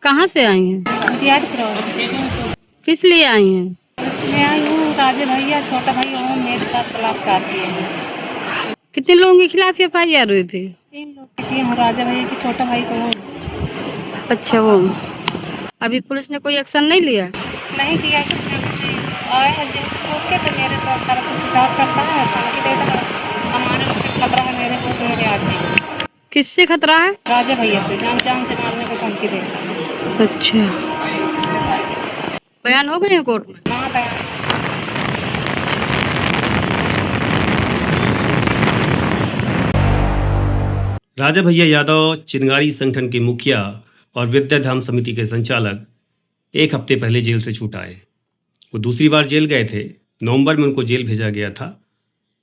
कहाँ से आई हैं? जियादपुर। किस लिए आई हैं? मैं आई हूँ राजे भैया छोटा भाई और मेरे साथ बलात्कार किए हैं। कितने लोगों के खिलाफ एफआईआर हुई थी? 3 लोग के किए हैं, राजा भैया के छोटा भाई को। अच्छा, वो अभी पुलिस ने कोई एक्शन नहीं लिया? नहीं किया कुछ नहीं। आए हैं जेल से छूट के तो मेरे साथ तरफ हिसाब करता है, धमकी देता है। हमारे को खतरा है मेरे को तो मेरे आदमी। किससे खतरा है? राजा भैया से जान जान से मारने को धमकी देता है। अच्छा, बयान हो गए हैं कोर्ट में? हाँ बयान। राजा भैया यादव चिनगारी संगठन के मुखिया और विद्याधाम समिति के संचालक 1 हफ्ते पहले जेल से छूट आए। वो दूसरी बार जेल गए थे। नवंबर में उनको जेल भेजा गया था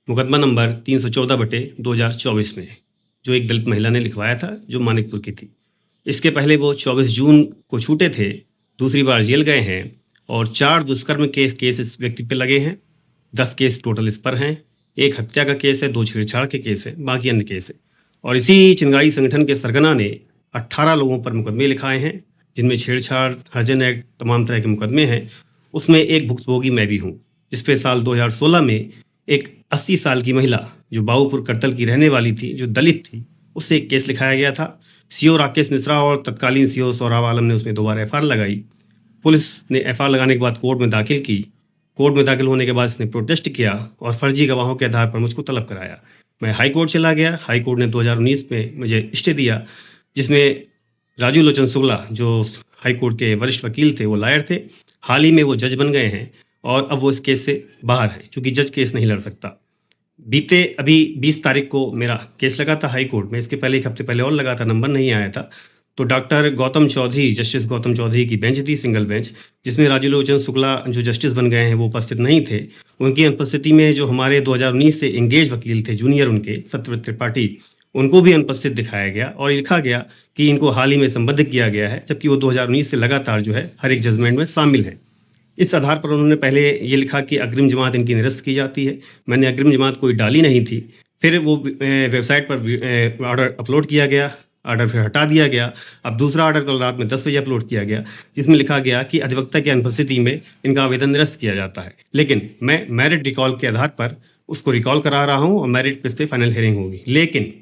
मुकदमा नंबर 314/2024 में, जो एक दलित महिला ने लिखवाया था जो मानिकपुर की थी। इसके पहले वो 24 जून को छूटे थे, दूसरी बार जेल गए हैं और 4 दुष्कर्म केस इस व्यक्ति पे लगे हैं। 10 केस टोटल इस पर हैं। 1 हत्या का केस है, 2 छेड़छाड़ के केस है, बाकी अन्य केस है। और इसी चिनगारी संगठन के सरगना ने 18 लोगों पर मुकदमे लिखाए हैं, जिनमें छेड़छाड़, हर्जन एक्ट, तमाम तरह के मुकदमे हैं। उसमें एक भुक्तभोगी मैं भी हूँ, जिस पे साल 2016 में एक 80 साल की महिला जो बाबूपुर करतल की रहने वाली थी, जो दलित थी, उससे एक केस लिखाया गया था। सीओ राकेश मिश्रा और तत्कालीन सीओ सौरभ आलम ने उसमें दोबारा एफआईआर लगाई। पुलिस ने एफआईआर लगाने के बाद कोर्ट में दाखिल की। कोर्ट में दाखिल होने के बाद इसने प्रोटेस्ट किया और फर्जी गवाहों के आधार पर मुझको तलब कराया। मैं हाई कोर्ट चला गया। हाई कोर्ट ने 2019 में मुझे स्टे दिया, जिसमें राजू लोचन शुक्ला जो हाई कोर्ट के वरिष्ठ वकील थे, वो लॉयर थे। हाल ही में वो जज बन गए हैं और अब वो इस केस से बाहर है, क्योंकि जज केस नहीं लड़ सकता। बीते अभी 20 तारीख को मेरा केस लगा था हाई कोर्ट में। इसके पहले 1 हफ्ते पहले और लगा था, नंबर नहीं आया था। तो डॉक्टर गौतम चौधरी, जस्टिस गौतम चौधरी की बेंच थी, सिंगल बेंच, जिसमें राजू लोचन शुक्ला जो जस्टिस बन गए हैं वो उपस्थित नहीं थे। उनकी अनुपस्थिति में जो हमारे 2019 से एंगेज वकील थे, जूनियर उनके, सत्यव्रत त्रिपाठी, उनको भी अनुपस्थित दिखाया गया और लिखा गया कि इनको हाल ही में संबद्ध किया गया है, जबकि वो 2019 से लगातार जो है हर एक जजमेंट में शामिल है। इस आधार पर उन्होंने पहले ये लिखा कि अग्रिम जमात इनकी निरस्त की जाती है। मैंने अग्रिम जमात कोई डाली नहीं थी। फिर वो वेबसाइट पर ऑर्डर अपलोड किया गया, ऑर्डर फिर हटा दिया गया। अब दूसरा ऑर्डर कल रात में 10 बजे अपलोड किया गया, जिसमें लिखा गया कि अधिवक्ता की अनुपस्थिति में इनका आवेदन निरस्त किया जाता है। लेकिन मैं मेरिट रिकॉल के आधार पर उसको रिकॉल करा रहा हूँ और मेरिट पे से फाइनल हियरिंग होगी। लेकिन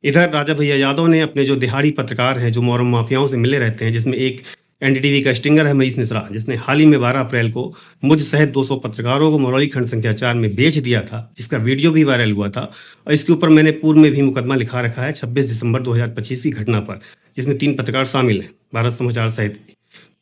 इधर राजा भैया यादव ने अपने जो दिहाड़ी पत्रकार हैं, जो मोहर्रम माफियाओं से मिले रहते हैं, जिसमें एक एनडीटीवी का स्टिंगर है मनीष मिश्रा, जिसने हाल ही में 12 अप्रैल को मुझ सहित 200 पत्रकारों को मरौली खंड संख्या 4 में बेच दिया था, जिसका वीडियो भी वायरल हुआ था। और इसके ऊपर मैंने पूर्व में भी मुकदमा लिखा रखा है 26 दिसंबर 2025 की घटना पर, जिसमें 3 पत्रकार शामिल हैं, भारत समाचार सहित।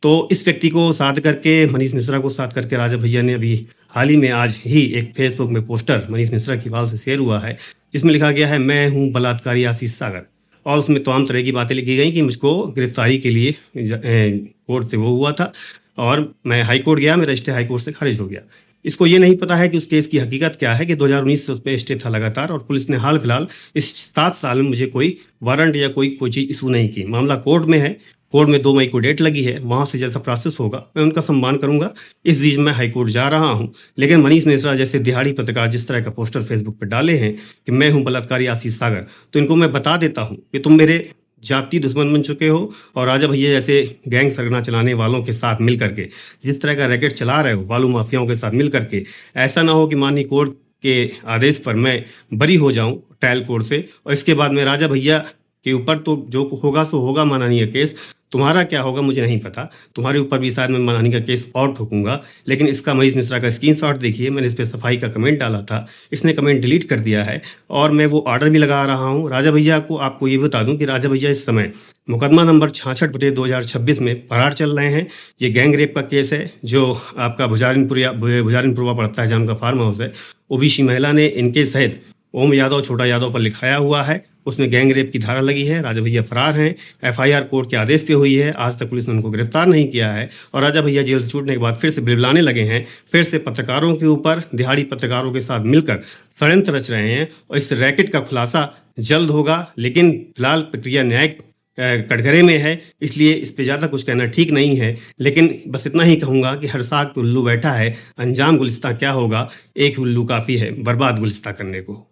तो इस व्यक्ति को साथ करके, मनीष मिश्रा को साथ करके, राजा भैया ने अभी हाल ही में आज ही एक फेसबुक में पोस्टर मनीष मिश्रा की वाल से शेयर हुआ है, जिसमें लिखा गया है, मैं हूँ बलात्कारी आशीष सागर। और उसमें तमाम तरह की बातें लिखी गई कि मुझको गिरफ्तारी के लिए कोर्ट से वो हुआ था और मैं हाई कोर्ट गया, मेरा स्टे हाई कोर्ट से खारिज हो गया। इसको ये नहीं पता है कि उस केस की हकीकत क्या है कि 2019 से उस पर स्टे था लगातार, और पुलिस ने हाल फिलहाल इस 7 साल में मुझे कोई वारंट या कोई चीज़ इशू नहीं की। मामला कोर्ट में है। कोर्ट में 2 मई को डेट लगी है। वहाँ से जैसा प्रोसेस होगा मैं उनका सम्मान करूंगा। इस बीच मैं हाई कोर्ट जा रहा हूँ। लेकिन मनीष मिश्रा जैसे दिहाड़ी पत्रकार जिस तरह का पोस्टर फेसबुक पर डाले हैं कि मैं हूँ बलात्कारी आशीष सागर, तो इनको मैं बता देता हूँ कि तुम मेरे जाति दुश्मन बन चुके हो। और राजा भैया जैसे गैंग सरगना चलाने वालों के साथ मिल करके जिस तरह का रैकेट चला रहे हो, बालू माफियाओं के साथ मिल करके, ऐसा ना हो कि माननीय कोर्ट के आदेश पर मैं बरी हो जाऊं ट्रायल कोर्ट से, और इसके बाद में राजा भैया के ऊपर तो जो होगा सो होगा मानहानि का केस। तुम्हारा क्या होगा मुझे नहीं पता, तुम्हारे ऊपर भी शायद मैं मानहानि का केस और ठोकूंगा। लेकिन इसका मनीष मिश्रा का स्क्रीनशॉट देखिए, मैंने इस पर सफाई का कमेंट डाला था, इसने कमेंट डिलीट कर दिया है और मैं वो ऑर्डर भी लगा रहा हूँ। राजा भैया को आपको ये बता दूं कि राजा भैया इस समय मुकदमा नंबर 66/2026 में फरार चल रहे हैं। ये गैंग रेप का केस है जो आपका भुजारिनपुरवा पड़ता है, जहाँ उनका फार्म हाउस है। ओबीसी महिला ने इनके सहित ओम यादव, छोटा यादव पर लिखाया हुआ है, उसमें गैंग रेप की धारा लगी है। राजा भैया फरार हैं। एफआईआर कोर्ट के आदेश पे हुई है। आज तक पुलिस ने उनको गिरफ्तार नहीं किया है और राजा भैया जेल से छूटने के बाद फिर से बिलबिलाने लगे हैं। फिर से पत्रकारों के ऊपर, दिहाड़ी पत्रकारों के साथ मिलकर षड्यंत्र रच रहे हैं और इस रैकेट का खुलासा जल्द होगा। लेकिन फिलहाल प्रक्रिया न्यायिक कटघरे में है, इसलिए इस पे ज़्यादा कुछ कहना ठीक नहीं है। लेकिन बस इतना ही कहूँगा कि हर साग पे उल्लू बैठा है, अंजाम गुलिस्तां क्या होगा, एक उल्लू काफ़ी है बर्बाद गुलिस्तां करने को।